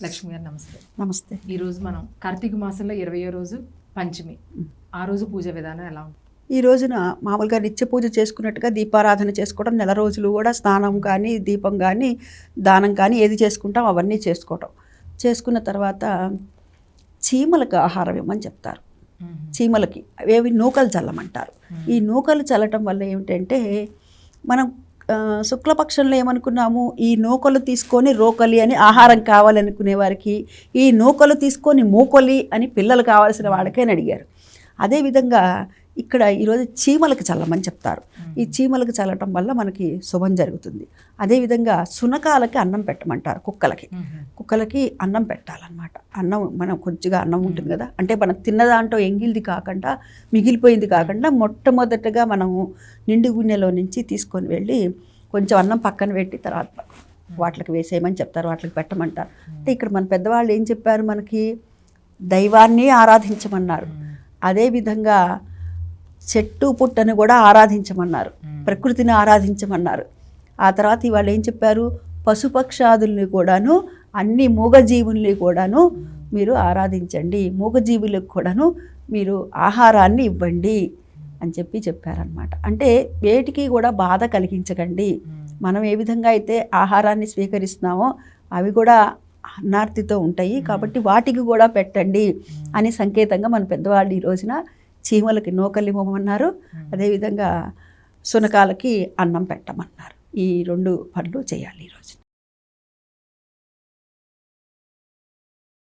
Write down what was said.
లక్ష్మి గారు నమస్తే. నమస్తే. ఈరోజు మనం కార్తీక మాసంలో 20వ రోజు పంచమి. ఆ రోజు పూజ విధానం ఎలా ఉంటుంది? ఈ రోజున మామూలుగా నిత్య పూజ చేసుకున్నట్టుగా దీపారాధన చేసుకోవడం, నెల రోజులు కూడా స్నానం కానీ దీపం కానీ దానం కానీ ఏది చేసుకుంటాం అవన్నీ చేసుకున్న తర్వాత చీమలకు ఆహారం ఇవ్వమని చెప్తారు. చీమలకి అవేవి నూకలు చల్లమంటారు. ఈ నూకలు చల్లటం వల్ల ఏమిటంటే మనం శుక్లపక్షంలో ఏమనుకున్నాము, ఈ నూకలు తీసుకొని రోకలి అని ఆహారం కావాలనుకునే వారికి, ఈ నూకలు తీసుకొని మూకొలి అని పిల్లలు కావాల్సిన వాళ్ళకని అడిగారు. అదేవిధంగా ఇక్కడ ఈరోజు చీమలకు చల్లమని చెప్తారు. ఈ చీమలకు చల్లటం వల్ల మనకి శుభం జరుగుతుంది. అదేవిధంగా సునకాలకి అన్నం పెట్టమంటారు. కుక్కలకి అన్నం పెట్టాలన్నమాట. అన్నం మనం కొంచెంగా అన్నం ఉంటుంది కదా, అంటే మనం తిన్న దాంట్లో ఎంగిల్ది కాకుండా మిగిలిపోయింది కాకుండా మొట్టమొదటగా మనము నిండు గున్నెలో నుంచి తీసుకొని వెళ్ళి కొంచెం అన్నం పక్కన పెట్టి తర్వాత వాటికి వేసేయమని చెప్తారు, వాటికి పెట్టమంటారు. అంటే ఇక్కడ మన పెద్దవాళ్ళు ఏం చెప్పారు, మనకి దైవాన్ని ఆరాధించమన్నారు. అదేవిధంగా చెట్టు పుట్టను కూడా ఆరాధించమన్నారు, ప్రకృతిని ఆరాధించమన్నారు. ఆ తర్వాత ఇవాళ ఏం చెప్పారు, పశుపక్షాదుల్ని కూడాను, అన్ని మూగజీవుల్ని కూడాను మీరు ఆరాధించండి, మూగజీవులకు కూడాను మీరు ఆహారాన్ని ఇవ్వండి అని చెప్పారనమాట. అంటే వేటికి కూడా బాధ కలిగించకండి. మనం ఏ విధంగా అయితే ఆహారాన్ని స్వీకరిస్తున్నామో అవి కూడా అన్నార్తితో ఉంటాయి, కాబట్టి వాటికి కూడా పెట్టండి అని సంకేతంగా మన పెద్దవాళ్ళు ఈ రోజున చీమలకి నూకలు ఇవ్వమన్నారు. అదేవిధంగా సునకాలకి అన్నం పెట్టమన్నారు. ఈ 2 పనులు చేయాలి ఈరోజు.